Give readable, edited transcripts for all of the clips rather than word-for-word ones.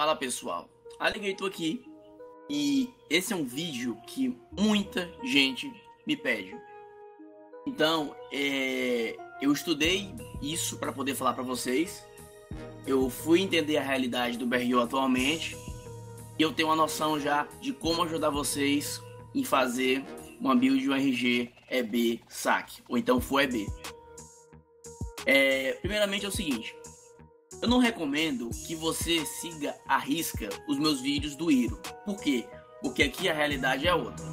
Fala pessoal, Alligator aqui e esse é um vídeo que muita gente me pede. Então, eu estudei isso para poder falar para vocês. Eu fui entender a realidade do BRO atualmente e eu tenho uma noção já de como ajudar vocês em fazer uma build de um RG EB saque, ou então Full EB. Primeiramente é o seguinte, eu não recomendo que você siga à risca os meus vídeos do Iro. Por quê? Porque aqui a realidade é outra.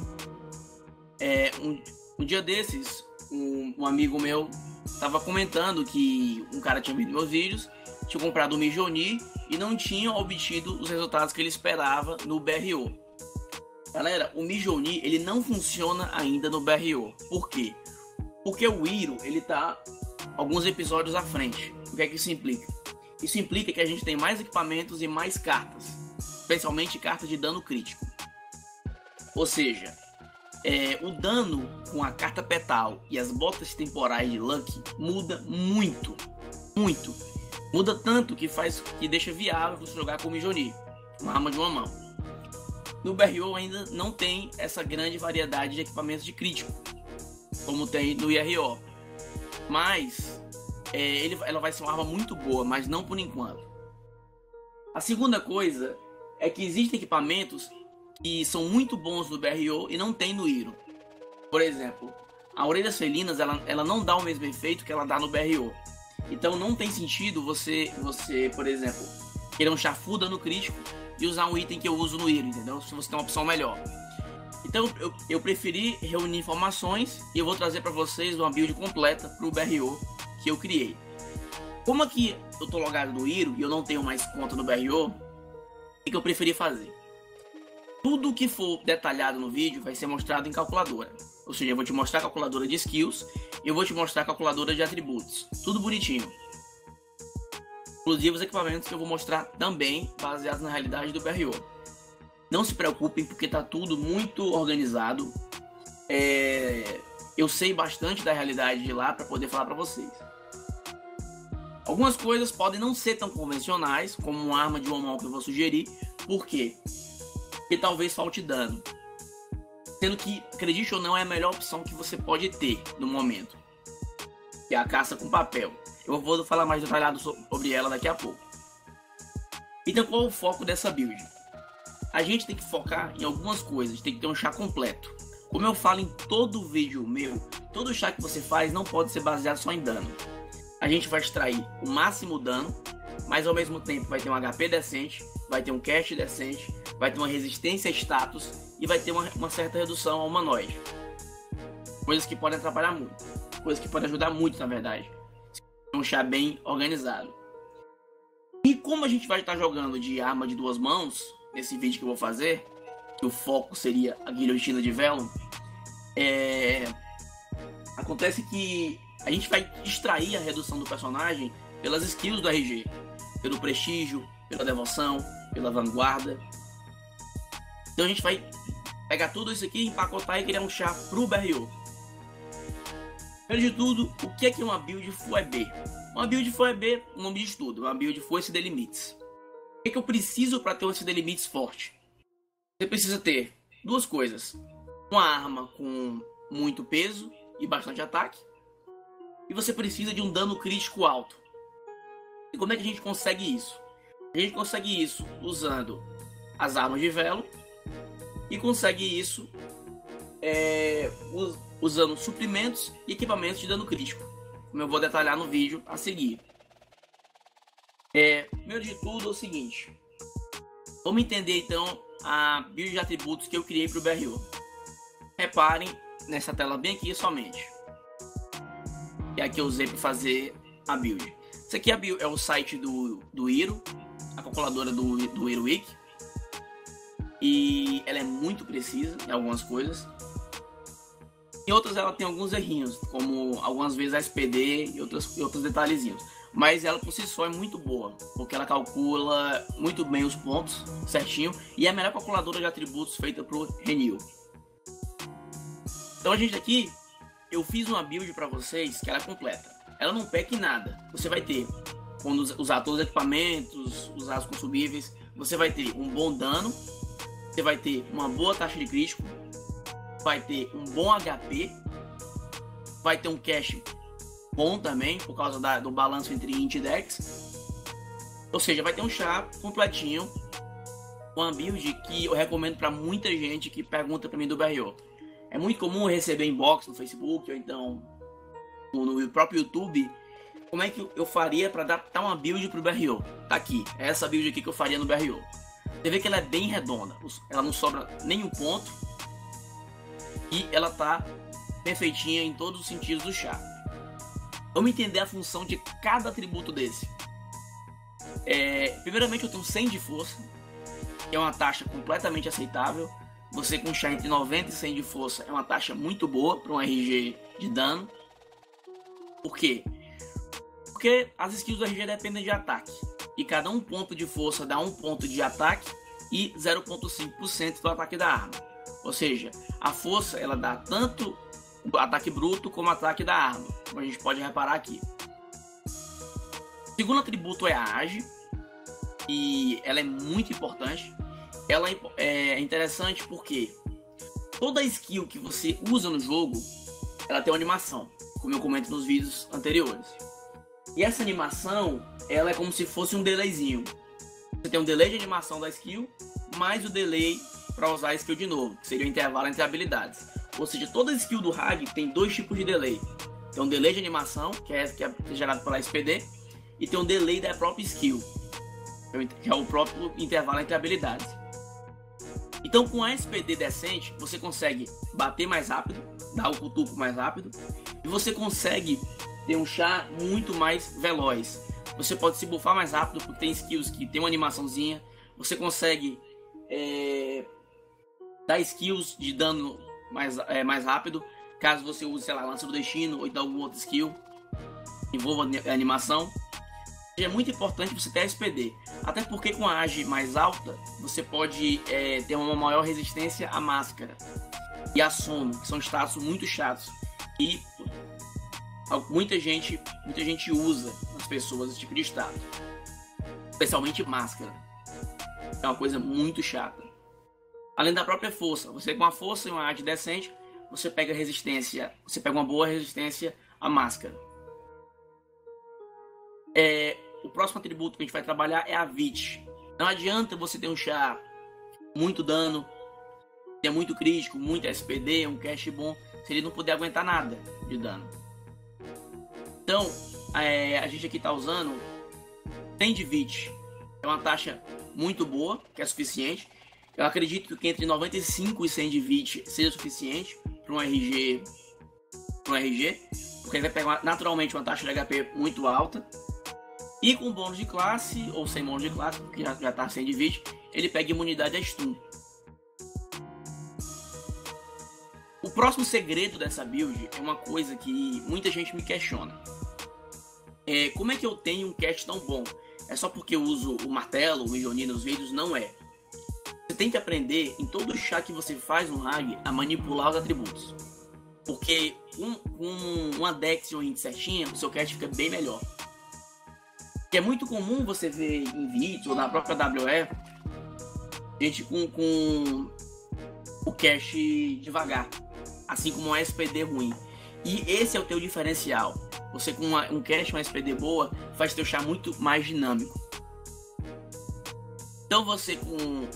Um dia desses, um amigo meu estava comentando que um cara tinha visto meus vídeos, tinha comprado o Mijoni e não tinha obtido os resultados que ele esperava no BRO. Galera, o Mijoni ele não funciona ainda no BRO. Por quê? Porque o Iro ele tá alguns episódios à frente. O que é que isso implica? Isso implica que a gente tem mais equipamentos e mais cartas, especialmente cartas de dano crítico. Ou seja, o dano com a carta Petal e as botas temporais de Lucky muda muito, muito. Muda tanto que deixa viável você jogar com o Mijoni, uma arma de uma mão. No BRO ainda não tem essa grande variedade de equipamentos de crítico, como tem no IRO. Mas ela vai ser uma arma muito boa, mas não por enquanto. A segunda coisa é que existem equipamentos que são muito bons no BRO e não tem no Iro. Por exemplo, a Orelhas Felinas ela não dá o mesmo efeito que ela dá no BRO. Então não tem sentido você, por exemplo, querer um Chafuda no crítico e usar um item que eu uso no Iro, entendeu? Se você tem uma opção melhor. Então eu preferi reunir informações e eu vou trazer para vocês uma build completa para o BRO que eu criei. Como aqui eu tô logado no Iro e eu não tenho mais conta no BRO, o que eu preferi fazer? Tudo que for detalhado no vídeo vai ser mostrado em calculadora. Ou seja, eu vou te mostrar a calculadora de skills e eu vou te mostrar a calculadora de atributos. Tudo bonitinho. Inclusive os equipamentos que eu vou mostrar também baseados na realidade do BRO. Não se preocupem porque tá tudo muito organizado. Eu sei bastante da realidade de lá para poder falar para vocês. Algumas coisas podem não ser tão convencionais, como uma arma de uma mão que eu vou sugerir. Por quê? Porque talvez falte dano. Sendo que, acredite ou não, é a melhor opção que você pode ter no momento. Que é a caça com papel. Eu vou falar mais detalhado sobre ela daqui a pouco. Então qual é o foco dessa build? A gente tem que focar em algumas coisas, tem que ter um chá completo. Como eu falo em todo vídeo meu, todo chá que você faz não pode ser baseado só em dano. A gente vai extrair o máximo dano, mas ao mesmo tempo vai ter um HP decente, vai ter um cast decente, vai ter uma resistência a status e vai ter uma certa redução ao humanoide. Coisas que podem atrapalhar muito, coisas que podem ajudar muito na verdade. Um chá bem organizado. E como a gente vai estar jogando de arma de duas mãos, nesse vídeo que eu vou fazer, que o foco seria a guilhotina de Vellum, acontece que a gente vai extrair a redução do personagem pelas skills do RG, pelo prestígio, pela devoção, pela vanguarda. Então a gente vai pegar tudo isso aqui, empacotar e criar um chá pro BRO. Primeiro de tudo, o que é uma build Full EB? Uma build Full EB, um nome de estudo, uma build Full SD Limites. O que eu preciso para ter um SD Limites forte? Você precisa ter duas coisas. Uma arma com muito peso e bastante ataque. E você precisa de um dano crítico alto. E como é que a gente consegue isso? A gente consegue isso usando as armas de velo. E consegue isso usando suprimentos e equipamentos de dano crítico. Como eu vou detalhar no vídeo a seguir. Primeiro de tudo é o seguinte. Vamos entender então a build de atributos que eu criei para o BRO. Reparem nessa tela bem aqui somente. É a que eu usei para fazer a build. Isso aqui é o site do Iro, a calculadora do Iro Wiki. E ela é muito precisa em algumas coisas. Em outras ela tem alguns errinhos, como algumas vezes a SPD e outros detalhezinhos. Mas ela por si só é muito boa, porque ela calcula muito bem os pontos certinho e é a melhor calculadora de atributos feita para o Renew. Então a gente aqui, eu fiz uma build para vocês que ela é completa. Ela não peca em nada. Você vai ter, quando usar todos os equipamentos, usar os consumíveis, você vai ter um bom dano, você vai ter uma boa taxa de crítico, vai ter um bom HP, vai ter um cash bom também, por causa do balanço entre int e dex. Ou seja, vai ter um char completinho, uma build que eu recomendo para muita gente que pergunta para mim do BRO. É muito comum eu receber inbox no Facebook ou então no próprio YouTube. Como é que eu faria para adaptar uma build para o BRO? Tá aqui, é essa build aqui que eu faria no BRO. Você vê que ela é bem redonda, ela não sobra nenhum ponto e ela tá perfeitinha em todos os sentidos do char. Vamos entender a função de cada atributo desse. Primeiramente eu tenho 100 de força, que é uma taxa completamente aceitável. Você com char entre 90 e 100 de força é uma taxa muito boa para um RG de dano. Por quê? Porque as skills do RG dependem de ataque. E cada um ponto de força dá um ponto de ataque e 0,5% do ataque da arma. Ou seja, a força ela dá tanto o ataque bruto como o ataque da arma, como a gente pode reparar aqui. O segundo atributo é a age, e ela é muito importante. Ela é interessante porque toda skill que você usa no jogo, ela tem uma animação, como eu comento nos vídeos anteriores. E essa animação, ela é como se fosse um delayzinho. Você tem um delay de animação da skill, mais o delay para usar a skill de novo, que seria o intervalo entre habilidades. Ou seja, toda skill do Hag tem dois tipos de delay. Tem um delay de animação, que é gerado pela SPD, e tem um delay da própria skill, que é o próprio intervalo entre habilidades. Então, com a SPD decente, você consegue bater mais rápido, dar o cutuco mais rápido, e você consegue ter um char muito mais veloz. Você pode se buffar mais rápido, porque tem skills que tem uma animaçãozinha. Você consegue dar skills de dano mais rápido, caso você use, sei lá, lança do destino ou então algum outro skill envolva a animação. É muito importante você ter a SPD, até porque com a age mais alta você pode ter uma maior resistência à máscara e a sono, que são status muito chatos e muita gente usa nas pessoas esse tipo de status, especialmente máscara. É uma coisa muito chata. Além da própria força, você com a força e uma age decente, você pega resistência, você pega uma boa resistência à máscara. O próximo atributo que a gente vai trabalhar é a Vit. Não adianta você ter um char muito dano, ter muito crítico, muito SPD, um cash bom, se ele não puder aguentar nada de dano. Então, a gente aqui está usando 100 de Vit. É uma taxa muito boa, que é suficiente. Eu acredito que entre 95 e 100 de Vit seja suficiente para um RG, porque ele vai pegar naturalmente uma taxa de HP muito alta. E com bônus de classe, ou sem bônus de classe, porque já está sem de Vit, ele pega imunidade a stun. O próximo segredo dessa build é uma coisa que muita gente me questiona. Como é que eu tenho um cast tão bom? É só porque eu uso o martelo, o Mijoni nos vídeos? Não é. Você tem que aprender em todo chá que você faz no Hag a manipular os atributos. Porque com uma dex e um int certinha, o seu cast fica bem melhor. Que é muito comum você ver em vídeos ou na própria WE, gente com o cache devagar, assim como um SPD ruim. E esse é o teu diferencial. Você com um cache, uma SPD boa, faz teu char muito mais dinâmico. Então você com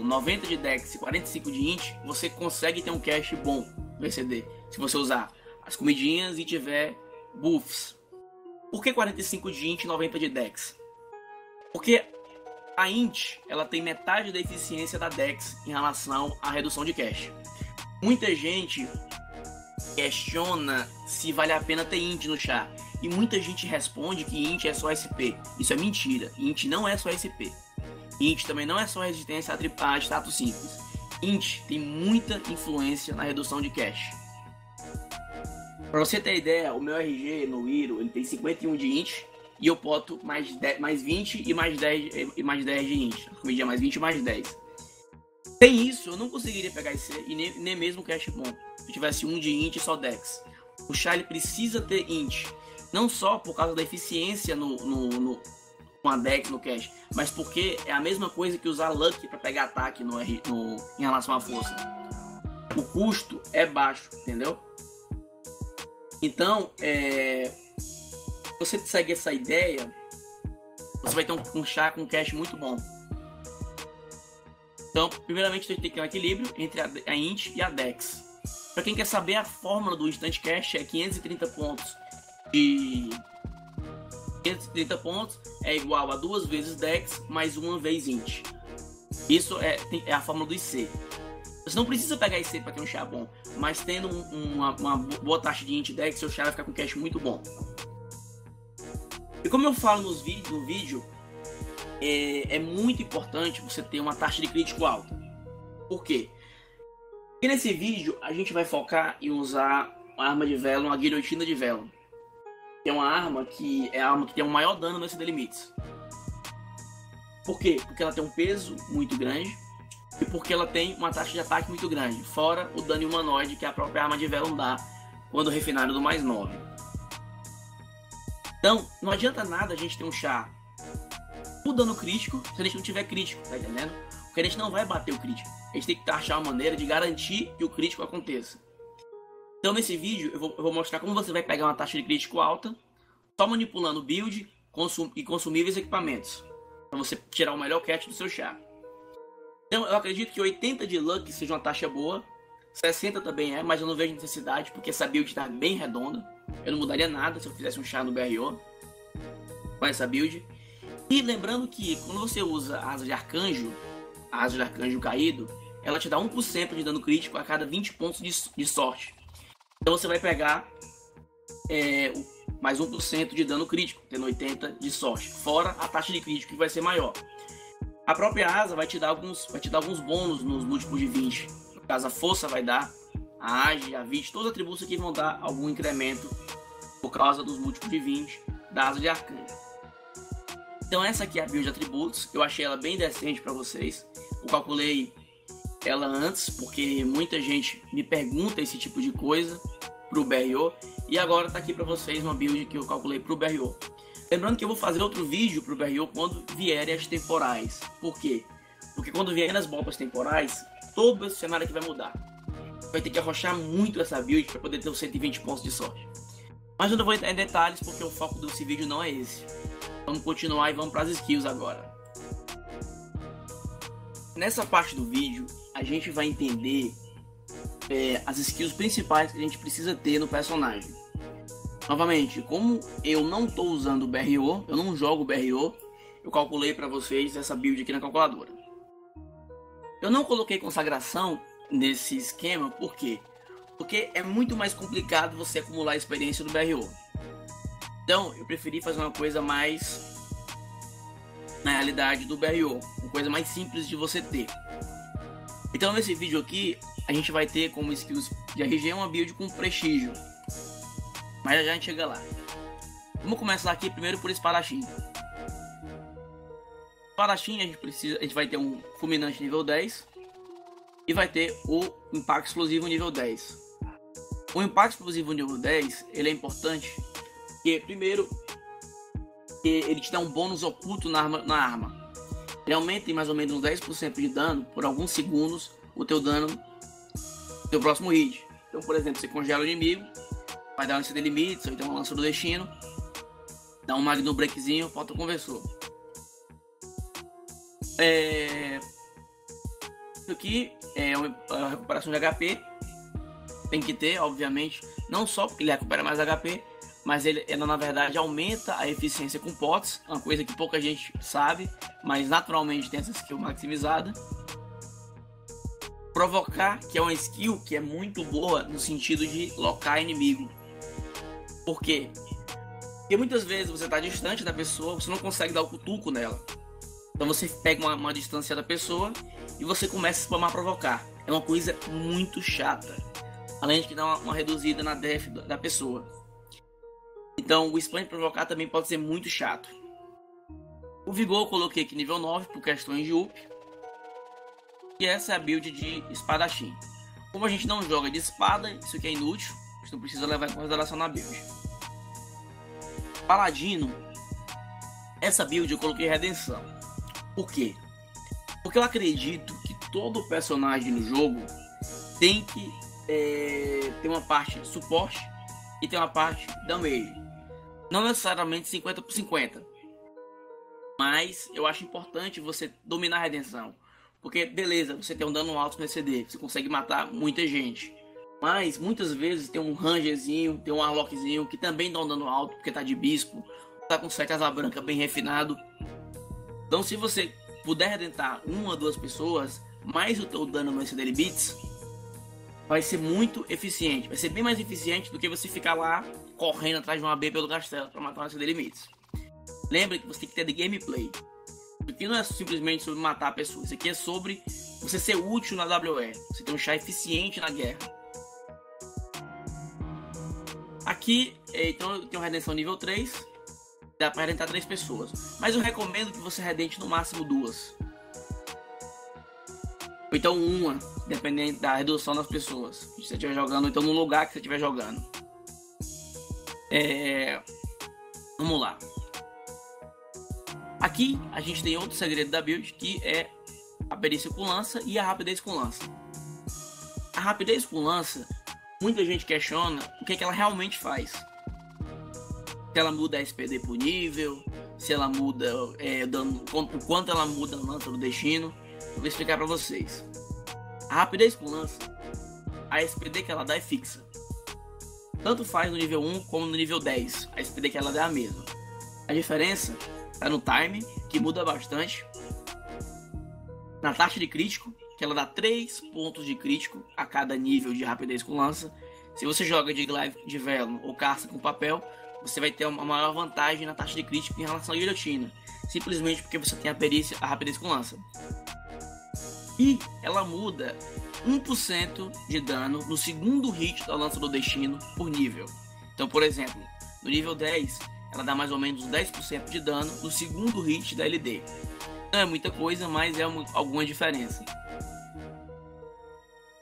90 de dex e 45 de int, você consegue ter um cache bom no ECD, se você usar as comidinhas e tiver buffs. Por que 45 de int e 90 de dex? Porque a int ela tem metade da eficiência da dex em relação à redução de cache. Muita gente questiona se vale a pena ter int no char. E muita gente responde que int é só SP. Isso é mentira. Int não é só SP. Int também não é só resistência a status simples. Int tem muita influência na redução de cache. Para você ter ideia, o meu RG no Hero ele tem 51 de int e eu boto mais 20 e mais 10 de int. A comidinha mais 20 e mais 10. Sem isso, eu não conseguiria pegar esse e nem mesmo cache bom. Se eu tivesse 1 de int e só dex. O char ele precisa ter int. Não só por causa da eficiência no uma dex no cache, mas porque é a mesma coisa que usar Luck para pegar ataque em relação à força. O custo é baixo, entendeu? Então, se você segue essa ideia, você vai ter um char com cache muito bom. Então, primeiramente, você tem que ter um equilíbrio entre a int e a dex. Para quem quer saber, a fórmula do instant cache é 530 pontos. E 530 pontos é igual a 2 vezes dex mais 1 vez int. Isso é a fórmula do IC. Você não precisa pegar IC para ter um char bom, mas tendo uma boa taxa de int dex, seu char vai ficar com cache muito bom. E como eu falo no vídeo, é muito importante você ter uma taxa de crítico alta. Por quê? Porque nesse vídeo a gente vai focar em usar uma arma de Velon, uma guilhotina de Velon. Que é uma arma que tem o maior dano nesse Limites. Por quê? Porque ela tem um peso muito grande e porque ela tem uma taxa de ataque muito grande, fora o dano humanoide que a própria arma de Velon dá quando refinado do mais 9. Então, não adianta nada a gente ter um char com dano crítico se a gente não tiver crítico, tá entendendo? Porque a gente não vai bater o crítico. A gente tem que achar uma maneira de garantir que o crítico aconteça. Então, nesse vídeo, eu vou mostrar como você vai pegar uma taxa de crítico alta só manipulando build e consumíveis equipamentos, para você tirar o melhor catch do seu char. Então, eu acredito que 80 de Luck seja uma taxa boa, 60 também é, mas eu não vejo necessidade, porque essa build está bem redonda. Eu não mudaria nada se eu fizesse um char no BRO com essa build. E lembrando que quando você usa a asa de arcanjo caído, ela te dá 1% de dano crítico a cada 20 pontos de sorte. Então você vai pegar mais 1% de dano crítico, tendo 80 de sorte, fora a taxa de crítico que vai ser maior. A própria asa vai te dar alguns bônus nos múltiplos de 20. No caso, a força vai dar, a age, a vit, todos os atributos aqui vão dar algum incremento por causa dos múltiplos de 20 da asa de arcanjo. Então essa aqui é a build de atributos, eu achei ela bem decente para vocês. Eu calculei ela antes, porque muita gente me pergunta esse tipo de coisa pro BRO, e agora tá aqui para vocês uma build que eu calculei pro BRO. Lembrando que eu vou fazer outro vídeo pro BRO quando vierem as temporais. Por quê? Porque quando vierem as bombas temporais, todo esse cenário aqui vai mudar. Vai ter que arrochar muito essa build para poder ter os 120 pontos de sorte. Mas eu não vou entrar em detalhes porque o foco desse vídeo não é esse. Vamos continuar e vamos para as skills agora. Nessa parte do vídeo, a gente vai entender as skills principais que a gente precisa ter no personagem. Novamente, como eu não estou usando o BRO, eu não jogo o BRO, eu calculei para vocês essa build aqui na calculadora. Eu não coloquei consagração nesse esquema, por quê? Porque é muito mais complicado você acumular a experiência do BRO. Então, eu preferi fazer uma coisa mais na realidade do BRO, uma coisa mais simples de você ter. Então, nesse vídeo aqui, a gente vai ter como skills de RG uma build com prestígio. Mas já a gente chega lá. Vamos começar aqui primeiro por espadachim. Espadachim a gente vai ter um fulminante nível 10 e vai ter o impacto explosivo nível 10. O impacto explosivo nível 10, ele é importante porque primeiro ele te dá um bônus oculto na arma. Ele aumenta em mais ou menos uns 10% de dano por alguns segundos o teu dano do teu próximo hit. Então, por exemplo, você congela o inimigo, vai dar um lance de limites, ou então um lance do destino, dá um Magnum Breakzinho, falta o conversor. Isso aqui é a recuperação de HP. Tem que ter, obviamente, não só porque ele recupera mais HP, mas ele na verdade aumenta a eficiência com pots, uma coisa que pouca gente sabe, mas naturalmente tem essa skill maximizada. Provocar, que é uma skill que é muito boa no sentido de locar inimigo. Por quê? Porque muitas vezes você está distante da pessoa, você não consegue dar o cutuco nela. Então você pega uma distância da pessoa e você começa a spamar provocar. É uma coisa muito chata. Além de que dá uma reduzida na def da pessoa. Então o spam de provocar também pode ser muito chato. O vigor eu coloquei aqui nível 9 por questões de up. E essa é a build de espadachim. Como a gente não joga de espada, isso aqui é inútil. A gente não precisa levar em consideração na build. Paladino. Essa build eu coloquei redenção. Por quê? Porque eu acredito que todo personagem no jogo tem que ter uma parte suporte e tem uma parte damage. Não necessariamente 50 por 50. Mas eu acho importante você dominar a redenção. Porque, beleza, você tem um dano alto no ECD, você consegue matar muita gente. Mas, muitas vezes, tem um rangerzinho, tem um warlockzinho, que também dá um dano alto, porque tá de bispo, tá com 7 asa branca bem refinado. Então, se você puder redentar uma ou duas pessoas, mais o teu dano no ECD Limits, vai ser muito eficiente. Vai ser bem mais eficiente do que você ficar lá, correndo atrás de uma AB pelo castelo, para matar o ECD Limits. Lembre que você tem que ter de gameplay. Isso aqui não é simplesmente sobre matar a pessoa. Isso aqui é sobre você ser útil na WE. Você ter um chá eficiente na guerra. Aqui, então, eu tenho redenção nível 3. Dá para redentar 3 pessoas. Mas eu recomendo que você redente no máximo 2. Ou então uma, dependendo da redução das pessoas. Se você estiver jogando, então no lugar que você estiver jogando. Vamos lá. Aqui a gente tem outro segredo da build, que é a perícia com lança e a rapidez com lança. A rapidez com lança, muita gente questiona o que ela realmente faz. Se ela muda a SPD por nível, se ela muda o quanto ela muda a lança do destino. Eu vou explicar para vocês. A rapidez com lança, a SPD que ela dá é fixa. Tanto faz no nível 1 como no nível 10, a SPD que ela dá é a mesma. A diferença tá no time, que muda bastante. Na taxa de crítico, que ela dá 3 pontos de crítico a cada nível de rapidez com lança. Se você joga de glaive de velo ou caça com papel, você vai ter uma maior vantagem na taxa de crítico em relação à guilhotina. Simplesmente porque você tem a rapidez com lança. E ela muda 1% de dano no segundo hit da lança do destino por nível. Então, por exemplo, no nível 10, ela dá mais ou menos 10% de dano no segundo hit da LD. Não é muita coisa, mas é alguma diferença.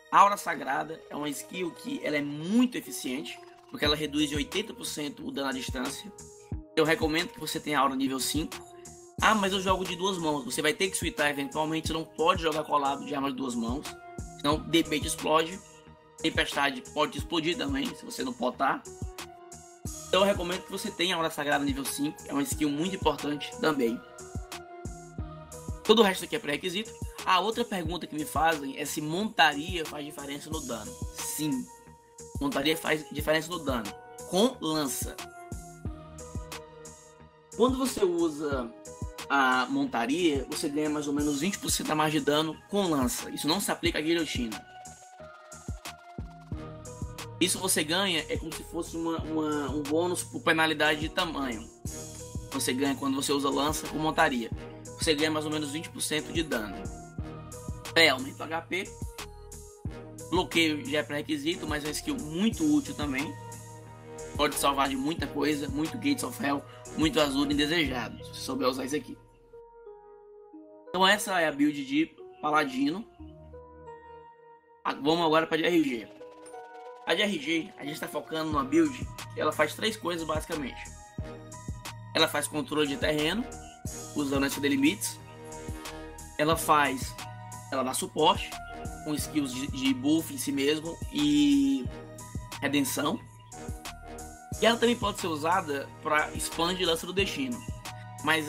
A Aura Sagrada é uma skill que ela é muito eficiente, porque ela reduz em 80% o dano à distância. Eu recomendo que você tenha Aura nível 5. Ah, mas eu jogo de 2 mãos. Você vai ter que switchar eventualmente, você não pode jogar colado de arma de 2 mãos. Senão debate explode. Tempestade pode explodir também, se você não potar. Então eu recomendo que você tenha a Aura Sagrada nível 5, é uma skill muito importante também. Todo o resto aqui é pré-requisito. A outra pergunta que me fazem é se montaria faz diferença no dano. Sim, montaria faz diferença no dano, com lança. Quando você usa a montaria, você ganha mais ou menos 20% a mais de dano com lança. Isso não se aplica à guilhotina. Isso você ganha é como se fosse um bônus por penalidade de tamanho. Você ganha quando você usa lança com montaria. Você ganha mais ou menos 20% de dano. Aumenta o HP. Bloqueio já é pré-requisito, mas é uma skill muito útil também. Pode salvar de muita coisa, muito Gates of Hell, muito Azul indesejado, se você souber usar isso aqui. Então essa é a build de Paladino. Vamos agora para a de RG. A de RG, a gente está focando numa build que ela faz 3 coisas basicamente. Ela faz controle de terreno, usando esse Limits. Ela dá suporte, com skills de buff em si mesmo e redenção. E ela também pode ser usada para expandir Lança do Destino. Mas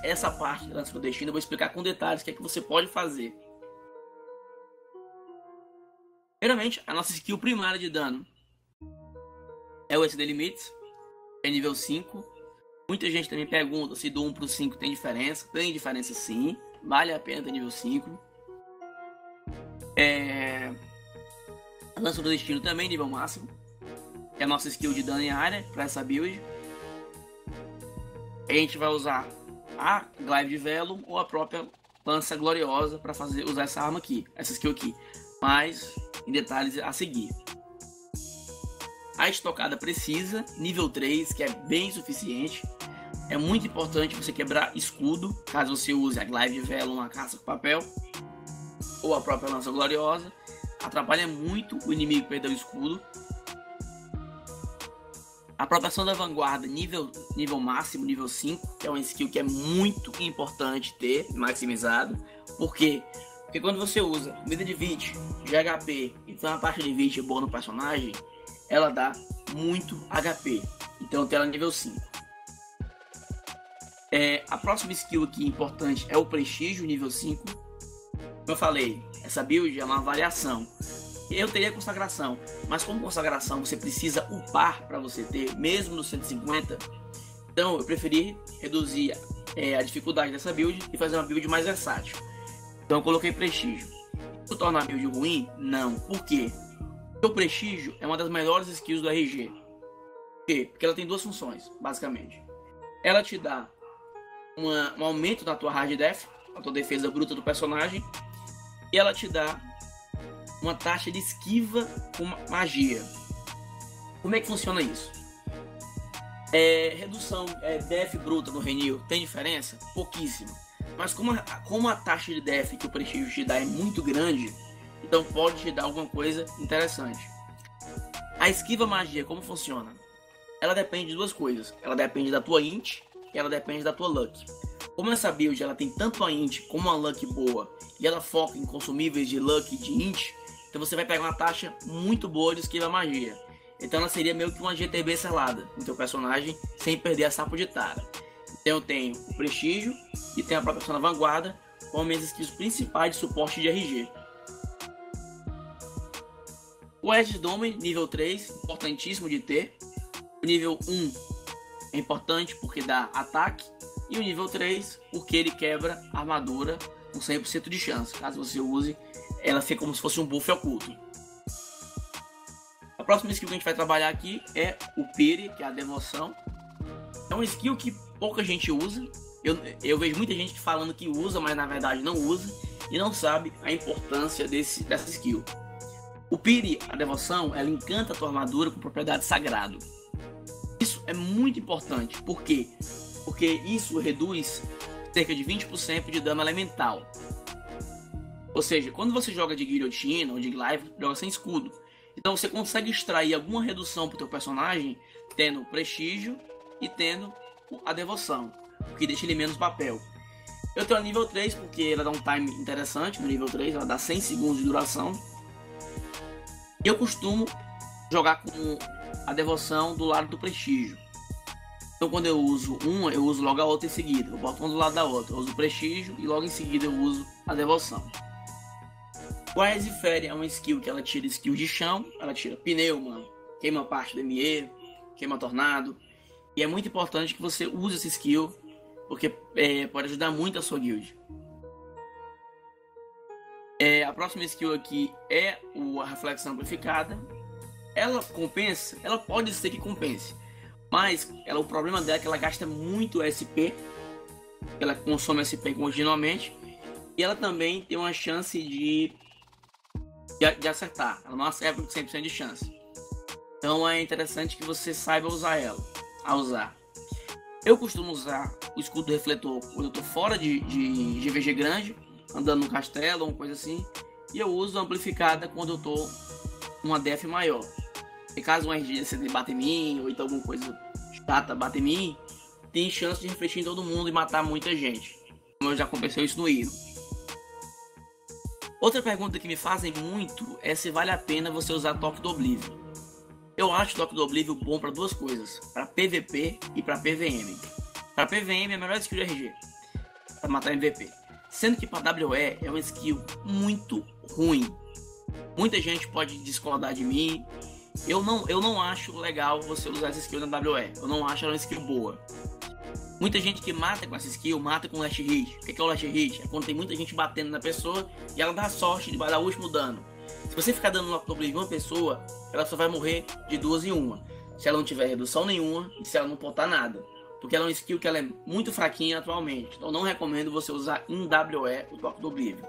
essa parte da Lança do Destino eu vou explicar com detalhes o que é que você pode fazer. Primeiramente, a nossa skill primária de dano é o SD Limits, é nível 5. Muita gente também pergunta se do 1 para o 5 tem diferença. Tem diferença sim, vale a pena ter nível 5. A Lança do Destino também nível máximo. É a nossa skill de dano em área para essa build. A gente vai usar a Glaive de Velo ou a própria Lança Gloriosa para usar essa arma aqui, essa skill aqui. Mas em detalhes a seguir. A estocada precisa, nível 3, que é bem suficiente. É muito importante você quebrar escudo, caso você use a Glaive de Velo, uma caça com papel, ou a própria Lança Gloriosa. Atrapalha muito o inimigo perder o escudo. A proteção da vanguarda nível máximo, nível 5, que é uma skill que é muito importante ter maximizado. Por quê? Porque quando você usa medida de VIT, de HP, então a taxa de VIT boa no personagem, ela dá muito HP. Então tem ela nível 5. A próxima skill aqui importante é o prestígio nível 5. Como eu falei, essa build é uma variação. Eu teria consagração, mas como consagração você precisa upar para você ter, mesmo no 150. Então eu preferi reduzir a dificuldade dessa build e fazer uma build mais versátil. Então eu coloquei prestígio. Isso torna a build ruim? Não. Por quê? Porque o prestígio é uma das melhores skills do RG. Por quê? Porque ela tem duas funções, basicamente. Ela te dá um aumento na tua hard def, a tua defesa bruta do personagem, e ela te dá uma taxa de esquiva com magia. Como é que funciona isso? Redução def bruta no Renew tem diferença? Pouquíssima. Mas como a taxa de def que o prestígio te dá é muito grande, então pode te dar alguma coisa interessante. A esquiva magia, como funciona? Ela depende de duas coisas. Ela depende da tua int e ela depende da tua luck. Como essa build ela tem tanto a int como a luck boa e ela foca em consumíveis de luck e de int, então você vai pegar uma taxa muito boa de esquiva magia. Então ela seria meio que uma GTB selada no teu personagem sem perder a sapo de tara. Então eu tenho o prestígio e tenho a proteção na vanguarda como minhas skills principais de suporte de RG. O Edge Dome nível 3, importantíssimo de ter. O nível 1 é importante porque dá ataque. E o nível 3 porque ele quebra a armadura com 100% de chance. Caso você use, ela fica como se fosse um buff oculto. A próxima skill que a gente vai trabalhar aqui é o Piri, que é a devoção. É uma skill que pouca gente usa. Eu vejo muita gente falando que usa, mas na verdade não usa. E não sabe a importância dessa skill. O Piri, a devoção, ela encanta a tua armadura com propriedade sagrado. Isso é muito importante. Por quê? Porque isso reduz cerca de 20% de dano elemental. Ou seja, quando você joga de guilhotina ou de glaive, joga sem escudo. Então você consegue extrair alguma redução para o teu personagem tendo prestígio e tendo a devoção, o que deixa ele menos papel. Eu tenho a nível 3 porque ela dá um time interessante no nível 3, ela dá 100 segundos de duração. E eu costumo jogar com a devoção do lado do prestígio. Então quando eu uso uma, eu uso logo a outra em seguida. Eu boto uma do lado da outra, eu uso o prestígio e logo em seguida eu uso a devoção. O Aesifere é uma skill que ela tira skill de chão, ela tira pneuma, queima parte do ME, queima tornado. E é muito importante que você use essa skill, porque pode ajudar muito a sua guild. A próxima skill aqui é a reflexão amplificada. Ela compensa? Ela pode ser que compense. Mas o problema dela é que ela gasta muito SP. Ela consome SP continuamente. E ela também tem uma chance de acertar. Ela não acerta com 100% de chance. Então é interessante que você saiba usar ela. Eu costumo usar o escudo refletor quando eu estou fora de GVG grande, andando no castelo ou uma coisa assim. E eu uso a amplificada quando eu estou numa def maior. E caso um RG bate em mim, ou então alguma coisa chata bate em mim, tem chance de refletir em todo mundo e matar muita gente. Como já aconteceu isso no Iro. Outra pergunta que me fazem muito é se vale a pena você usar Toque do Oblivion. Eu acho o Toque do Oblivion bom para duas coisas, para PVP e para PVM. Para PVM é a melhor skill de RG, para matar MVP. Sendo que para WE é uma skill muito ruim. Muita gente pode discordar de mim. Eu não acho legal você usar essa skill na WE. Eu não acho ela uma skill boa. Muita gente que mata com essa skill, mata com last hit. O que é o last hit? É quando tem muita gente batendo na pessoa e ela dá sorte de dar o último dano. Se você ficar dando Toque do Oblivion em uma pessoa, ela só vai morrer de 2 em 1. Se ela não tiver redução nenhuma e se ela não botar nada. Porque ela é uma skill que ela é muito fraquinha atualmente. Então não recomendo você usar em WE o Toque do Oblivion.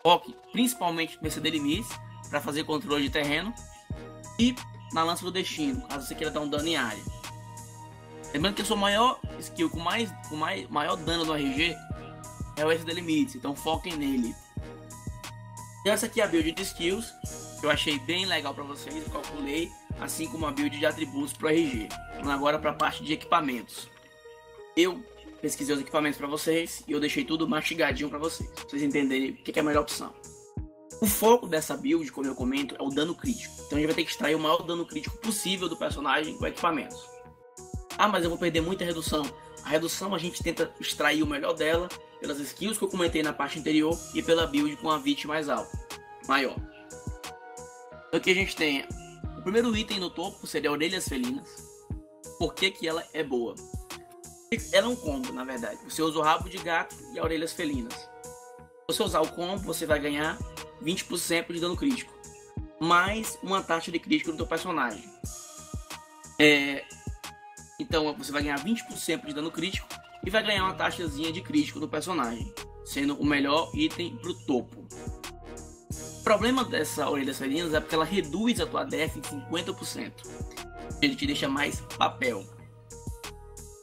Foque principalmente no CD Limites para fazer controle de terreno. E na Lança do Destino, caso você queira dar um dano em área. Lembrando que a sua maior skill com maior dano no RG é o SD Limites, então foquem nele. E essa aqui é a build de skills, que eu achei bem legal para vocês. Eu calculei assim como a build de atributos para o RG. Vamos agora para a parte de equipamentos. Eu pesquisei os equipamentos para vocês e eu deixei tudo mastigadinho para vocês entenderem o que é a melhor opção. O foco dessa build, como eu comento, é o dano crítico. Então a gente vai ter que extrair o maior dano crítico possível do personagem com equipamentos. Ah, mas eu vou perder muita redução. A redução a gente tenta extrair o melhor dela pelas skills que eu comentei na parte anterior e pela build com a VIT mais alta, maior. Então aqui a gente tem o primeiro item no topo, seria orelhas felinas. Por que que ela é boa? Ela é um combo, na verdade. Você usa o rabo de gato e as orelhas felinas. Se você usar o combo, você vai ganhar 20% de dano crítico, mais uma taxa de crítico no seu personagem. Então você vai ganhar 20% de dano crítico e vai ganhar uma taxazinha de crítico no personagem, sendo o melhor item pro topo. O problema dessa orelhas felinas é porque ela reduz a tua def em 50%. Ele te deixa mais papel.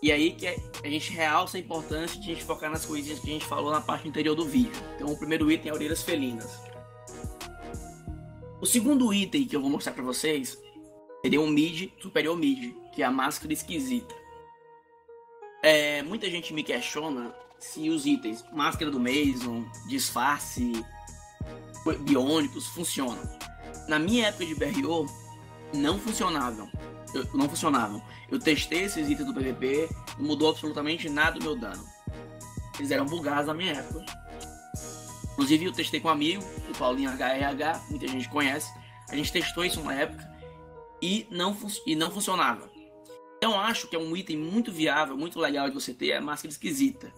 E aí que a gente realça a importância de a gente focar nas coisinhas que a gente falou na parte anterior do vídeo. Então o primeiro item é orelhas felinas. O segundo item que eu vou mostrar para vocês seria um mid, superior mid, que é a máscara esquisita. Muita gente me questiona se os itens máscara do Mason, disfarce, biônicos funcionam. Na minha época de BRO não funcionavam. Eu testei esses itens do PVP, não mudou absolutamente nada do meu dano. Eles eram bugados na minha época. Inclusive eu testei com um amigo, o Paulinho HRH, muita gente conhece. A gente testou isso uma época e não funcionava. Então acho que é um item muito viável, muito legal de você ter, a máscara esquisita.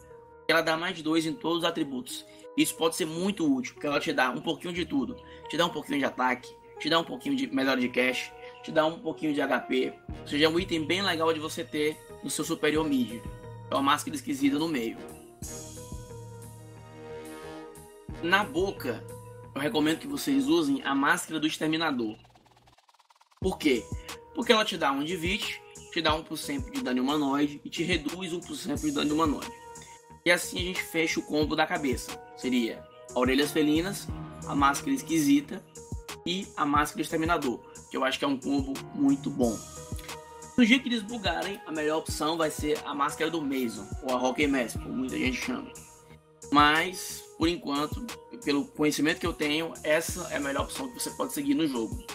Ela dá mais 2 em todos os atributos. Isso pode ser muito útil, porque ela te dá um pouquinho de tudo. Te dá um pouquinho de ataque, te dá um pouquinho de melhora de cash, te dá um pouquinho de HP. Ou seja, é um item bem legal de você ter no seu superior mid. É uma máscara esquisita no meio. Na boca, eu recomendo que vocês usem a máscara do exterminador. Por quê? Porque ela te dá 1 de VIT, te dá 1% de dano humanoide e te reduz 1% de dano humanoide. E assim a gente fecha o combo da cabeça. Seria a orelhas felinas, a máscara esquisita e a máscara exterminador, que eu acho que é um combo muito bom. No dia que eles bugarem, a melhor opção vai ser a máscara do Mason, ou a Rocky Mask, como muita gente chama. Mas, por enquanto, pelo conhecimento que eu tenho, essa é a melhor opção que você pode seguir no jogo.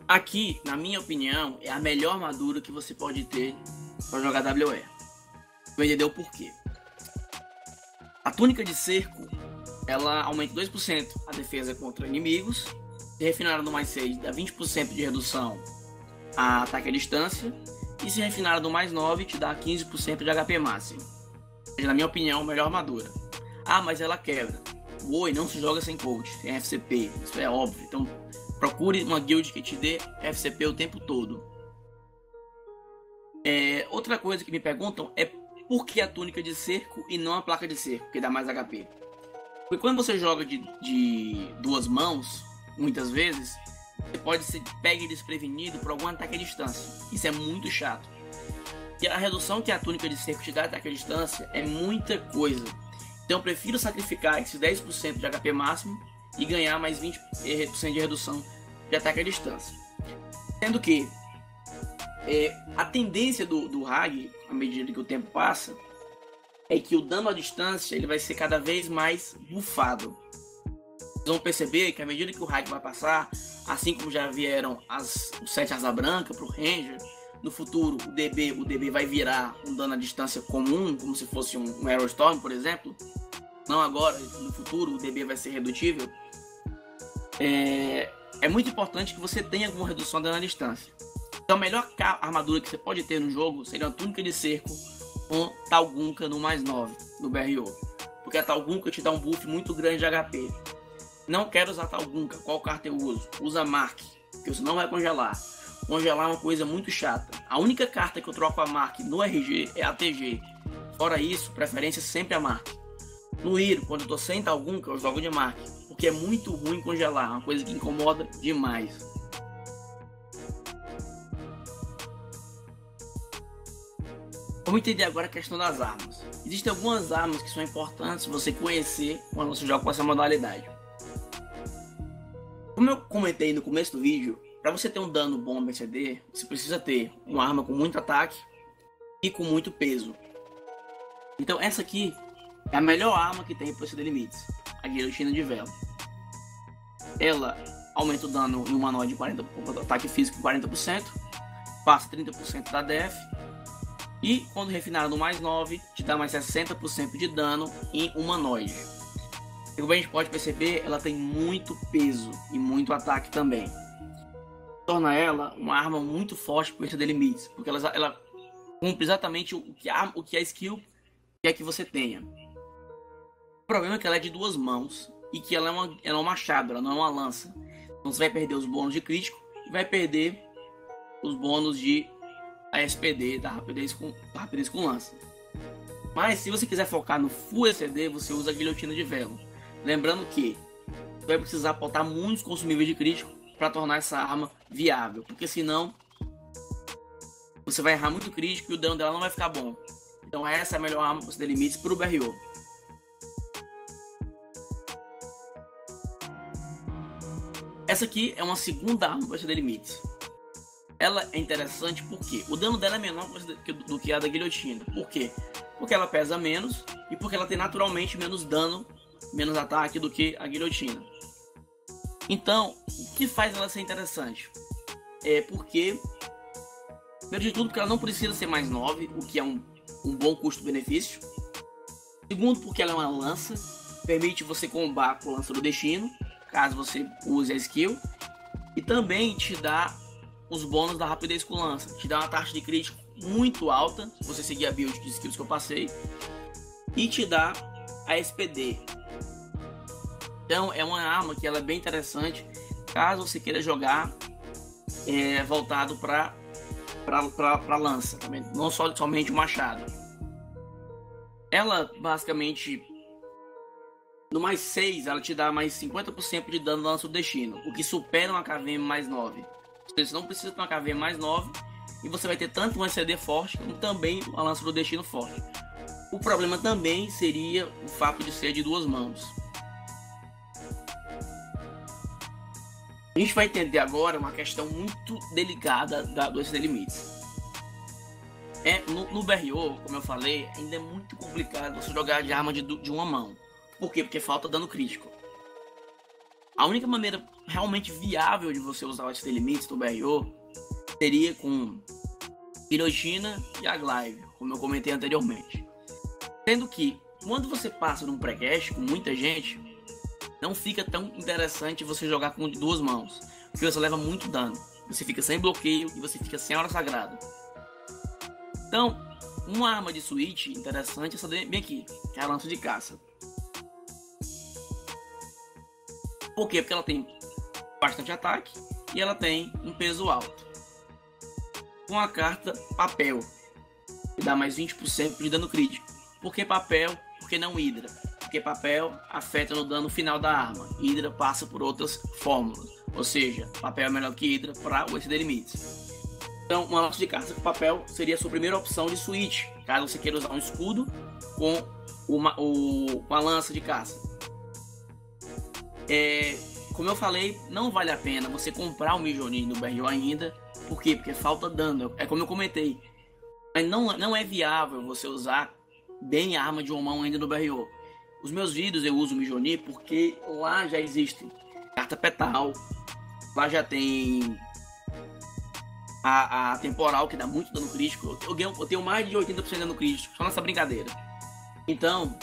Aqui, na minha opinião, é a melhor armadura que você pode ter para jogar WE. Vai entender o porquê. A túnica de cerco, ela aumenta 2% a defesa contra inimigos. Se refinada no mais 6, dá 20% de redução a ataque à distância. E se refinada no mais 9, te dá 15% de HP máximo. Na minha opinião, a melhor armadura. Ah, mas ela quebra. O Oi não se joga sem coach, sem FCP, isso é óbvio. Então procure uma guild que te dê FCP o tempo todo. Outra coisa que me perguntam é por que a túnica de cerco e não a placa de cerco, que dá mais HP. Porque quando você joga de duas mãos, muitas vezes, você pode ser pego desprevenido por algum ataque à distância. Isso é muito chato. E a redução que a túnica de cerco te dá ataque à distância é muita coisa. Então eu prefiro sacrificar esses 10% de HP máximo e ganhar mais 20% de redução de ataque à distância. Sendo que a tendência do RAG, à medida que o tempo passa, é que o dano à distância ele vai ser cada vez mais buffado. Vocês vão perceber que à medida que o RAG vai passar, assim como já vieram os 7 asa branca para o Ranger, no futuro o DB vai virar um dano à distância comum, como se fosse um Arrow Storm, por exemplo. Não agora, no futuro o DB vai ser redutível. É muito importante que você tenha alguma redução de dano à distância. Então a melhor armadura que você pode ter no jogo seria uma túnica de cerco com Talgunka no mais 9, no BRO. Porque a Talgunka te dá um buff muito grande de HP. Não quero usar Talgunka, qual carta eu uso? Usa Mark, que você não vai congelar. Congelar é uma coisa muito chata. A única carta que eu troco a Mark no RG é a TG. Fora isso, preferência sempre a Mark. No Hero, quando eu tô sem Talgunka, eu jogo de Mark. Porque é muito ruim congelar, uma coisa que incomoda demais. Vamos entender agora a questão das armas. Existem algumas armas que são importantes você conhecer quando você joga com essa modalidade. Como eu comentei no começo do vídeo, para você ter um dano bom no BCD, você precisa ter uma arma com muito ataque e com muito peso. Então essa aqui é a melhor arma que tem para exceder limites, a Guilhotina de Vela. Ela aumenta o dano em humanoide de 40%, ataque físico em 40%, passa 30% da def, e quando refinada no mais 9, te dá mais 60% de dano em humanoide. E como a gente pode perceber, ela tem muito peso e muito ataque também. Torna ela uma arma muito forte para exceder limites, porque ela cumpre exatamente o que a skill quer que você tenha. O problema é que ela é de duas mãos e que ela é um machado, ela não é uma lança. Então você vai perder os bônus de crítico e vai perder os bônus de ASPD, da rapidez com lança. Mas se você quiser focar no full ECD, você usa a Guilhotina de Vela. Lembrando que você vai precisar botar muitos consumíveis de crítico para tornar essa arma viável, porque senão você vai errar muito crítico e o dano dela não vai ficar bom. Então essa é a melhor arma para você ter limites para o BRO. Essa aqui é uma segunda arma para você ter limites. Ela é interessante porque o dano dela é menor do que a da guilhotina. Por quê? Porque ela pesa menos e porque ela tem naturalmente menos dano, menos ataque do que a guilhotina. Então, o que faz ela ser interessante? É porque, primeiro de tudo, porque ela não precisa ser mais 9, o que é um bom custo-benefício. Segundo, porque ela é uma lança, permite você combar com o lança do destino, caso você use a skill. E também te dá os bônus da rapidez com lança. Te dá uma taxa de crítico muito alta, se você seguir a build de skills que eu passei. E te dá a SPD. Então é uma arma que ela é bem interessante, caso você queira jogar voltado para lança, também, não somente o machado. Ela basicamente no mais 6 ela te dá mais 50% de dano no lança do destino, o que supera uma KVM mais 9. Você não precisa ter uma KVM mais 9 e você vai ter tanto um ECD forte como também uma lança do destino forte. O problema também seria o fato de ser de duas mãos. A gente vai entender agora uma questão muito delicada do ECD limites. No BRO, como eu falei, ainda é muito complicado você jogar de arma de uma mão. Por quê? Porque falta dano crítico. A única maneira realmente viável de você usar o ECD limites do BRO seria com Guilhotina e a Glaive, como eu comentei anteriormente. Sendo que, quando você passa num pré-cast com muita gente, não fica tão interessante você jogar com duas mãos, porque você leva muito dano, você fica sem bloqueio e você fica sem hora sagrada. Então, uma arma de switch interessante é essa bem aqui, que é a lança de caça. Por quê? Porque ela tem bastante ataque e ela tem um peso alto. Com a carta papel, que dá mais 20% de dano crítico. Por que papel? Porque não Hydra. Porque papel afeta no dano final da arma. Hydra passa por outras fórmulas. Ou seja, papel é melhor que Hydra para o ECD limites. Então, uma lança de caça com papel seria a sua primeira opção de switch, caso você queira usar um escudo com uma lança de caça. Como eu falei, não vale a pena você comprar o Mijoni no BRO ainda. Por quê? Porque falta dano. É como eu comentei. Mas não é viável você usar bem a arma de uma mão ainda no BRO. Os meus vídeos eu uso o Mijoni porque lá já existe carta petal. Lá já tem a temporal, que dá muito dano crítico. Eu tenho mais de 80% de dano crítico só nessa brincadeira. Então,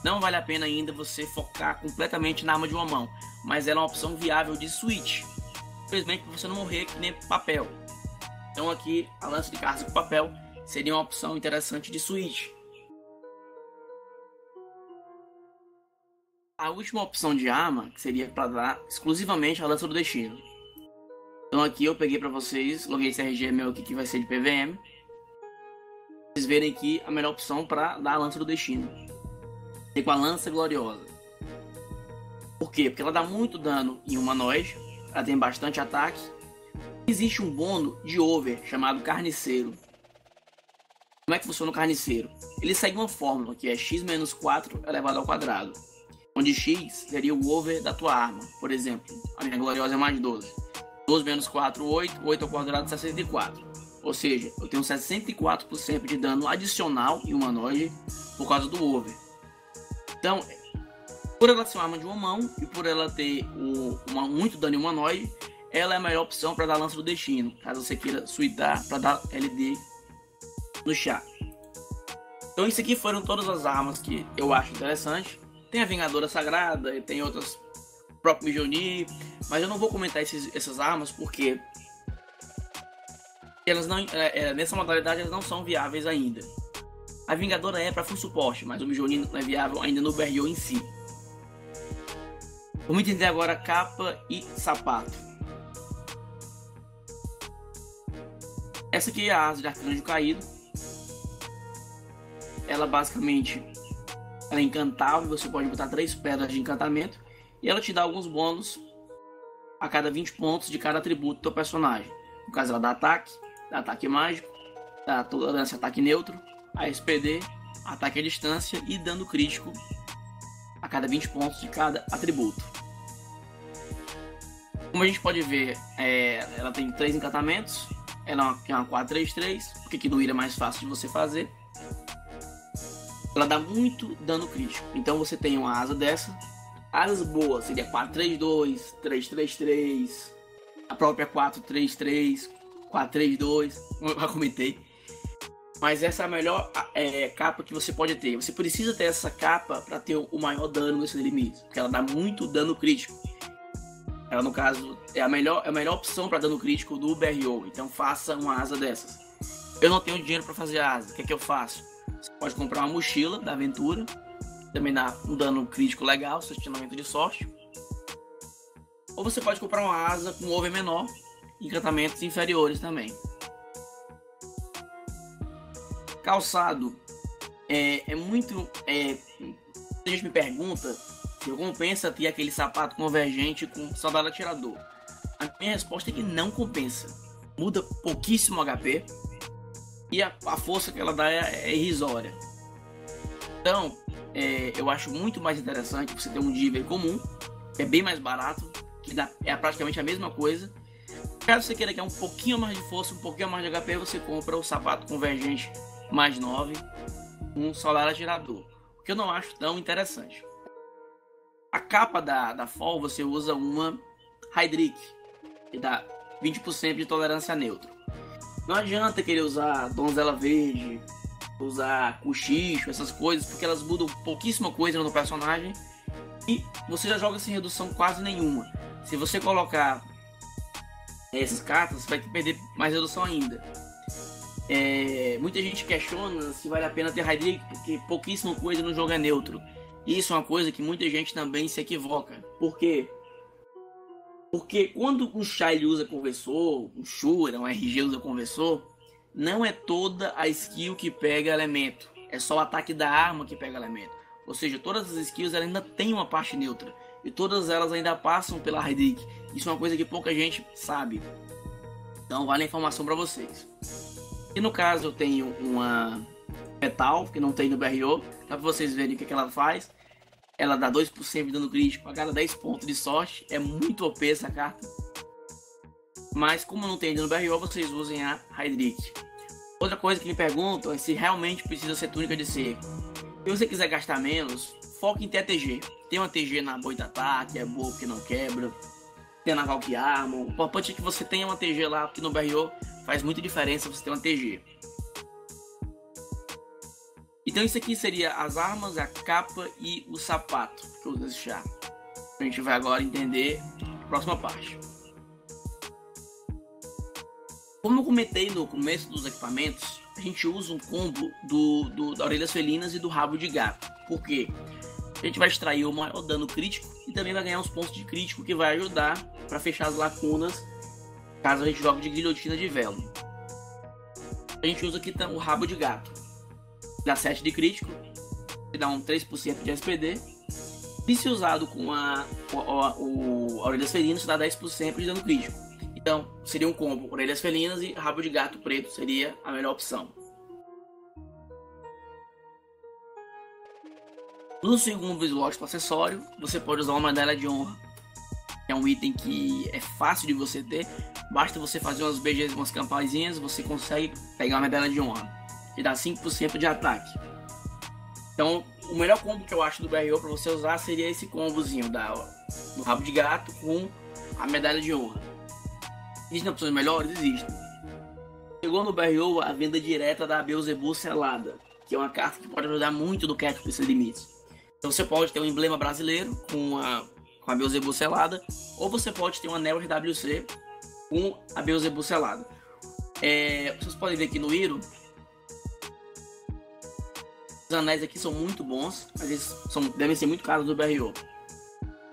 não vale a pena ainda você focar completamente na arma de uma mão. Mas ela é uma opção viável de switch. Infelizmente, para você não morrer que nem papel. Então aqui, a lança de caça com papel seria uma opção interessante de switch. A última opção de arma, que seria para dar exclusivamente a lança do destino. Então aqui eu peguei para vocês, loguei esse RG meu aqui que vai ser de PVM. Vocês verem aqui a melhor opção para dar a lança do destino. E com a lança gloriosa. Por quê? Porque ela dá muito dano em humanoide, ela tem bastante ataque. Existe um bônus de over chamado carniceiro. Como é que funciona o carniceiro? Ele segue uma fórmula que é x-4 elevado ao quadrado. onde x seria o over da tua arma. Por exemplo, a minha gloriosa é mais 12. 12 menos 4, 8. 8 ao quadrado, 64. Ou seja, eu tenho 64% de dano adicional em humanoide por causa do over. Então, por ela ser uma arma de uma mão e por ela ter muito dano em humanoide, ela é a melhor opção para dar lança do destino, caso você queira suitar para dar LD no chá. Então isso aqui foram todas as armas que eu acho interessante. Tem a Vingadora Sagrada, tem outras, o próprio Mijoni, mas eu não vou comentar essas armas porque elas não, nessa modalidade elas não são viáveis ainda. A Vingadora é para full suporte, mas o Mijoni não é viável ainda no BRO em si. Vamos entender agora capa e sapato. Essa aqui é a asa de Arcanjo Caído. Ela basicamente é encantável, você pode botar 3 pedras de encantamento e ela te dá alguns bônus a cada 20 pontos de cada atributo do teu personagem. No caso, ela dá ataque mágico, dá tolerância a ataque neutro, a SPD, ataque à distância e dano crítico a cada 20 pontos de cada atributo. Como a gente pode ver, ela tem 3 encantamentos. Ela é uma 4-3-3, porque que no Ira é mais fácil de você fazer. Ela dá muito dano crítico. Então você tem uma asa dessa. Asas boas seria 4-3-2, 3-3-3, a própria 4-3-3, 4-3-2, como eu já comentei. Mas essa é a melhor capa que você pode ter. Você precisa ter essa capa para ter o maior dano nesses inimigos, porque ela dá muito dano crítico. Ela, no caso, é a melhor opção para dano crítico do BRO. Então faça uma asa dessas. Eu não tenho dinheiro para fazer asa. O que é que eu faço? Você pode comprar uma mochila da aventura. Também dá um dano crítico legal, sustentamento de sorte. Ou você pode comprar uma asa com over menor. Encantamentos inferiores também. Calçado. É muito... a gente me pergunta... se compensa ter aquele sapato convergente com soldado atirador. A minha resposta é que não compensa. Muda pouquíssimo HP e a força que ela dá é irrisória. Então, eu acho muito mais interessante você ter um Diver comum, que é bem mais barato, que é praticamente a mesma coisa. Caso você queira que é um pouquinho mais de força, um pouquinho mais de HP, você compra o sapato convergente mais 9, um soldado atirador, o que eu não acho tão interessante. A capa da Fall você usa uma Hydrick, que dá 20% de tolerância a neutro. Não adianta querer usar Donzela Verde, usar Cochicho, essas coisas, porque elas mudam pouquíssima coisa no personagem e você já joga sem redução quase nenhuma. Se você colocar essas cartas, você vai perder mais redução ainda. Muita gente questiona se vale a pena ter Hydrick, porque pouquíssima coisa no jogo é neutro. Isso é uma coisa que muita gente também se equivoca. Por quê? Porque quando um chá ele usa conversor, um Shura, um RG usa conversor, não é toda a skill que pega elemento. É só o ataque da arma que pega elemento. Ou seja, todas as skills ainda têm uma parte neutra. E todas elas ainda passam pela Hydrick. Isso é uma coisa que pouca gente sabe. Então vale a informação para vocês. E no caso eu tenho uma Metal, que não tem no BRO, para vocês verem o que ela faz. Ela dá 2% de dano crítico a cada 10 pontos de sorte. É muito OP essa carta. Mas como não tem no BRO, vocês usem a Hydrick. Outra coisa que me perguntam é se realmente precisa ser túnica de cerco. Se você quiser gastar menos, foque em ter a TG. Tem uma TG na Boitatá, que é boa porque não quebra. Tem na Valky Armor. O importante é que você tenha uma TG lá, porque no BRO faz muita diferença você ter uma TG. Então isso aqui seria as armas, a capa e o sapato que eu uso esse chá. A gente vai agora entender a próxima parte. Como eu comentei no começo dos equipamentos, a gente usa um combo da Orelhas Felinas e do Rabo de Gato. Por quê? A gente vai extrair o maior dano crítico e também vai ganhar uns pontos de crítico que vai ajudar para fechar as lacunas caso a gente jogue de Guilhotina de Velo. A gente usa aqui o Rabo de Gato. Dá 7 de crítico, que dá um 3% de SPD. E se usado com a Orelhas Felinas, dá 10% de dano crítico. Então, seria um combo Orelhas Felinas e Rabo de Gato Preto seria a melhor opção. No segundo slot do acessório, você pode usar uma medalha de honra. É um item que é fácil de você ter. Basta você fazer umas BGs, umas campainhas, você consegue pegar uma medalha de honra. Que dá 5% de ataque. Então, o melhor combo que eu acho do BRO para você usar seria esse combozinho do rabo de gato com a medalha de honra. Existem opções melhores? Existem. Chegou no BRO a venda direta da Beelzebub selada, que é uma carta que pode ajudar muito no Catch Precisa Limites. Então você pode ter um emblema brasileiro com a Beelzebub selada, ou você pode ter um anel RWC com a Beelzebub selada. Vocês podem ver aqui no Hero, os anéis aqui são muito bons, mas eles devem ser muito caros do BRO.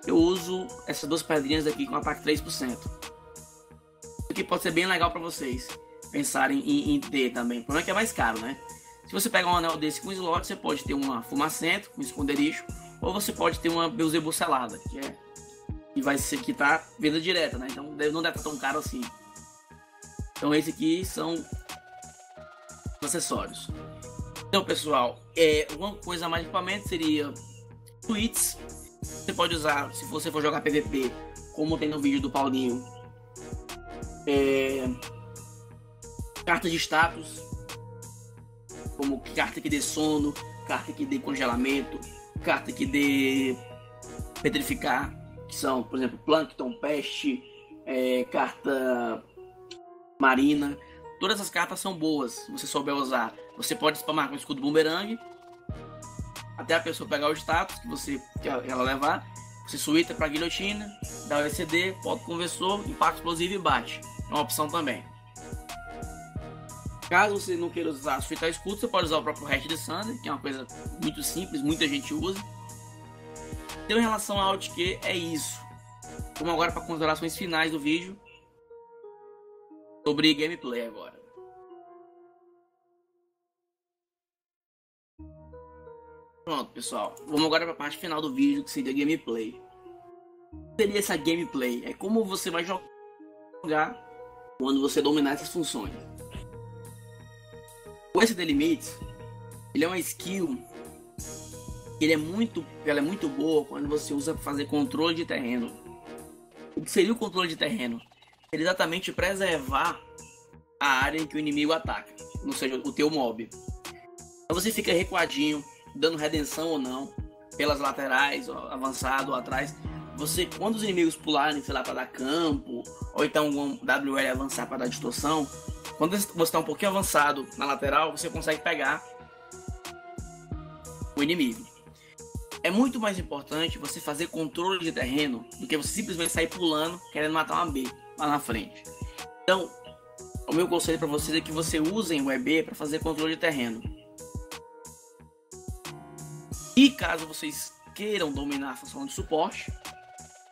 Eu uso essas duas pedrinhas aqui com ataque 3%. Isso aqui pode ser bem legal para vocês pensarem em ter também. O problema é que é mais caro, né? Se você pegar um anel desse com slot, você pode ter uma fumacento, um esconderijo, ou você pode ter uma Beelzebub selada, que vai ser que tá venda direta, né? Então não deve estar tão caro assim. Então esse aqui são os acessórios. Então pessoal, uma coisa a mais de equipamento seria tweets. Você pode usar, se você for jogar PVP, como tem no vídeo do Paulinho, cartas de status, como carta que dê sono, carta que dê congelamento, carta que dê petrificar, que são, por exemplo, Plankton, Peste, carta Marina. Todas essas cartas são boas, se você souber usar. Você pode spamar com o escudo Boomerang, até a pessoa pegar o status que ela levar. Você suíta para guilhotina, dá o ECD, bota o conversor, impacto explosivo e bate. É uma opção também. Caso você não queira usar suítar escudo, você pode usar o próprio Hatch de Sunder, que é uma coisa muito simples, muita gente usa. Então, em relação ao OutQ, é isso. Vamos agora para considerações finais do vídeo sobre gameplay agora. Pronto, pessoal. Vamos agora para a parte final do vídeo, que seria gameplay. O que seria essa gameplay? É como você vai jogar quando você dominar essas funções. O SD Limits, ele é uma skill, ela é muito boa quando você usa para fazer controle de terreno. O que seria o controle de terreno? Seria exatamente preservar a área em que o inimigo ataca, ou seja, o teu mob. Então você fica recuadinho, dando redenção ou não, pelas laterais, avançado ou atrás. Quando os inimigos pularem, sei lá, para dar campo, ou então um WL avançar para dar distorção, quando você está um pouquinho avançado na lateral, você consegue pegar o inimigo. É muito mais importante você fazer controle de terreno do que você simplesmente sair pulando, querendo matar uma B lá na frente. Então, o meu conselho para vocês é que você usem o EB para fazer controle de terreno. E caso vocês queiram dominar a função de suporte,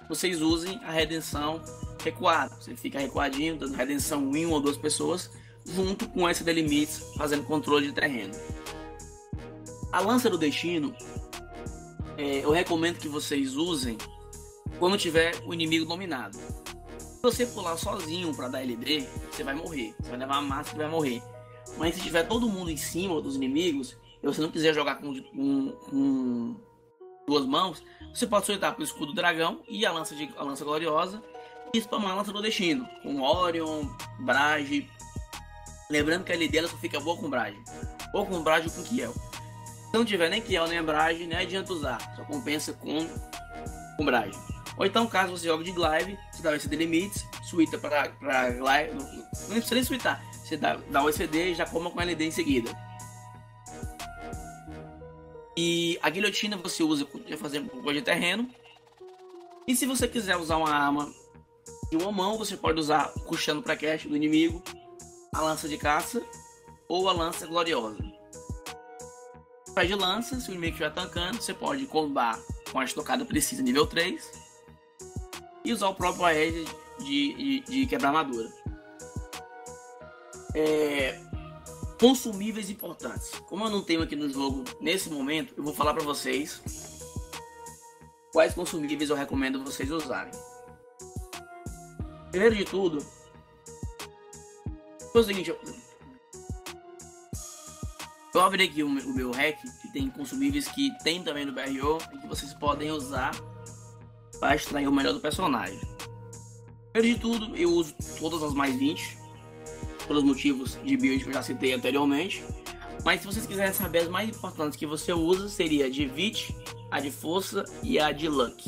vocês usem a redenção recuada. Você fica recuadinho, dando redenção em uma ou duas pessoas, junto com esse Limits, fazendo controle de terreno. A lança do destino, eu recomendo que vocês usem quando tiver o inimigo dominado. Se você pular sozinho para dar LD, você vai morrer. Você vai levar uma massa e vai morrer. Mas se tiver todo mundo em cima dos inimigos, e você não quiser jogar com duas mãos, você pode soltar para o escudo dragão e a lança gloriosa e spamar a lança do destino com Orion, Brage. Lembrando que a LD ela só fica boa com Brage, ou com Brage ou com Kiel. Se não tiver nem Kiel nem Brage, nem adianta usar, só compensa com Brage. Ou então, caso você jogue de Glaive, você dá o ECD Limits, suíta para Glaive, não precisa nem suítar, você dá o ECD e já coma com LD em seguida. E a guilhotina você usa para fazer controle de terreno. E se você quiser usar uma arma de uma mão, você pode usar puxando para cash do inimigo a lança de caça ou a lança gloriosa. Para de lança, se o inimigo estiver tancando, você pode combar com a estocada precisa nível 3 e usar o próprio AED de quebrar armadura. Consumíveis importantes. Como eu não tenho aqui no jogo nesse momento, eu vou falar para vocês quais consumíveis eu recomendo vocês usarem. Primeiro de tudo, foi o seguinte, Eu abri aqui o meu hack, que tem consumíveis que tem também no BRO e que vocês podem usar para extrair o melhor do personagem. Primeiro de tudo, eu uso todas as mais 20, pelos motivos de build que eu já citei anteriormente. Mas se vocês quiserem saber as mais importantes que você usa, seria a de Vit, a de Força e a de Luck.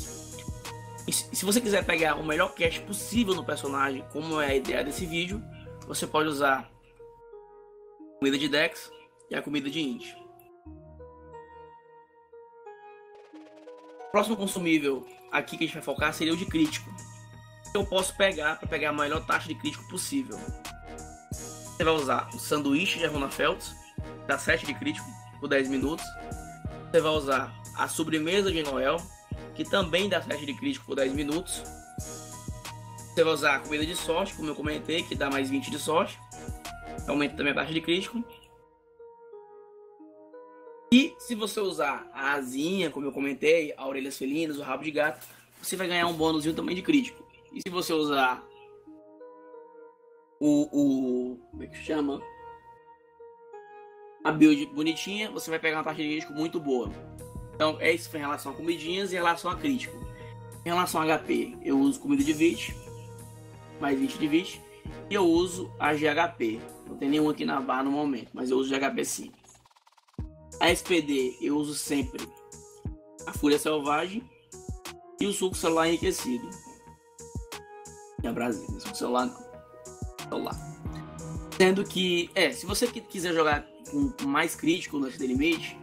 E se você quiser pegar o melhor cast possível no personagem, como é a ideia desse vídeo, você pode usar a comida de Dex e a comida de Int. O próximo consumível aqui que a gente vai focar seria o de crítico. Eu posso pegar para pegar a melhor taxa de crítico possível. Você vai usar o sanduíche de Runefeldt, dá 7 de crítico por 10 minutos. Você vai usar a sobremesa de Noel, que também dá 7 de crítico por 10 minutos. Você vai usar a comida de sorte, como eu comentei, que dá mais 20 de sorte. Aumenta também a taxa de crítico. E se você usar a asinha, como eu comentei, a orelhas felinas, o rabo de gato, você vai ganhar um bônusinho também de crítico. E se você usar como é que chama? A build bonitinha, você vai pegar uma taxa de crítico muito boa. Então, isso foi em relação a comidinhas e em relação a crítico. Em relação a HP, eu uso comida de Vit, mais 20 de Vit, e eu uso a GHP. Não tem nenhum aqui na barra no momento, mas eu uso GHP sim. A SPD, eu uso sempre a Fúria Selvagem e o suco celular enriquecido. E a Brasília, suco celular não. Celular. Sendo que, se você quiser jogar com mais crítico no SD Limite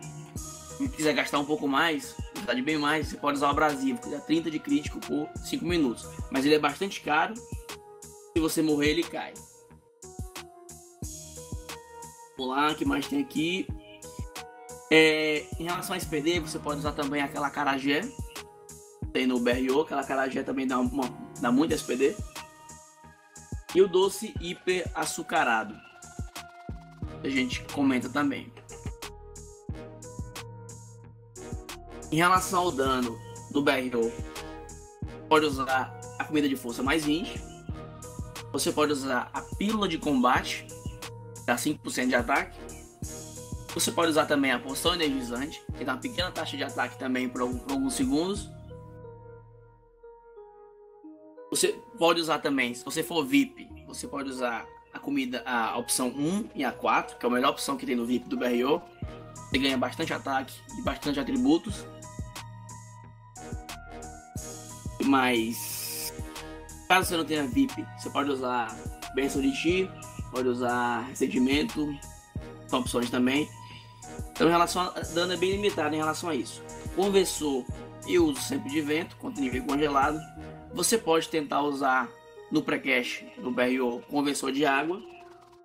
e quiser gastar um pouco mais, gastar de bem mais, você pode usar o abrasivo, que dá 30 de crítico por 5 minutos. Mas ele é bastante caro, se você morrer ele cai. Vamos lá, o que mais tem aqui? Em relação a SPD, você pode usar também aquela acarajé, tem no BRO, aquela acarajé também dá muito SPD. E o doce hiper açucarado, a gente comenta também. Em relação ao dano do BRO, pode usar a comida de força mais 20. Você pode usar a pílula de combate, dá 5% de ataque. Você pode usar também a poção energizante, que dá uma pequena taxa de ataque também por alguns segundos. Você pode usar também, se você for VIP, você pode usar a opção 1 e a 4, que é a melhor opção que tem no VIP do BRO. Você ganha bastante ataque e bastante atributos. Mas, caso você não tenha VIP, você pode usar Bênção de Ti, pode usar Recedimento, são opções também. Então, em relação a dano é bem limitado em relação a isso. Conversor, eu uso sempre de vento, contra inimigo congelado. Você pode tentar usar no pré-cache, no BRO, conversor de água,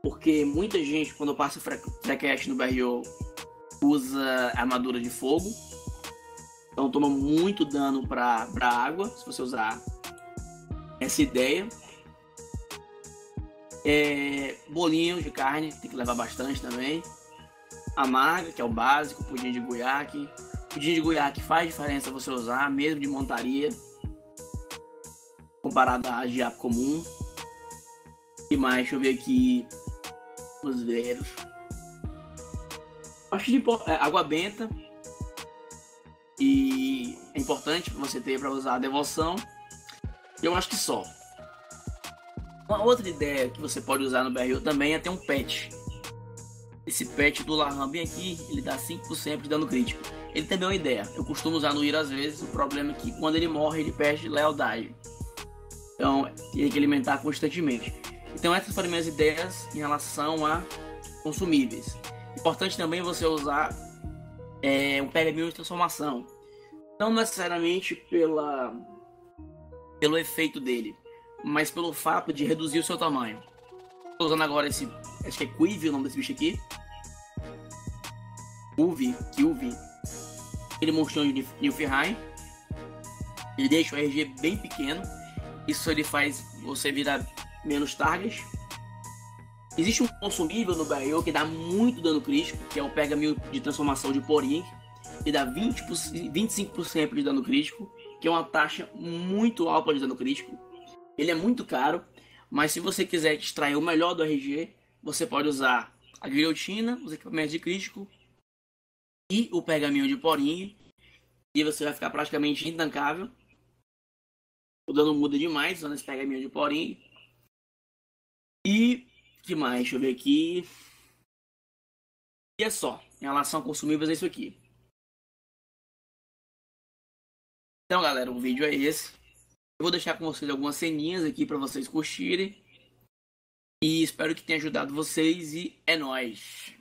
porque muita gente, quando passa pré-cache no BRO, usa armadura de fogo, então toma muito dano para água, se você usar essa ideia. Bolinho de carne, tem que levar bastante também. Amarga, que é o básico, pudim de guiaque. Pudim de guiaque faz diferença você usar, mesmo de montaria, comparado a giap comum. E mais, deixa eu ver aqui os veros. Acho que água benta. E é importante você ter para usar a devoção. Eu acho que só. Uma outra ideia que você pode usar no BRO também é ter um pet. Esse pet do Laham bem aqui, ele dá 5% de dano crítico. Ele também é uma ideia. Eu costumo usar no Ira às vezes. O problema é que quando ele morre, ele perde lealdade. Então, tem que alimentar constantemente. Então, essas foram minhas ideias em relação a consumíveis. Importante também você usar um pergaminho de transformação. Não necessariamente pelo efeito dele, mas pelo fato de reduzir o seu tamanho. Estou usando agora acho que é Quive o nome desse bicho aqui. Kyuvi. Ele monstro de Nilfheim. Ele deixa o RG bem pequeno. Isso ele faz você virar menos targets. Existe um consumível no BRO que dá muito dano crítico, que é o pergaminho de transformação de Poring, que dá 25% de dano crítico, que é uma taxa muito alta de dano crítico. Ele é muito caro, mas se você quiser extrair o melhor do RG, você pode usar a guilhotina, os equipamentos de crítico e o pergaminho de porinho. E você vai ficar praticamente intancável. O dano muda demais usando esse pergaminho de porinho. E que mais? Deixa eu ver aqui. E é só. Em relação a consumíveis é isso aqui. Então, galera, o vídeo é esse. Eu vou deixar com vocês algumas ceninhas aqui para vocês curtirem. E espero que tenha ajudado vocês. E é nóis!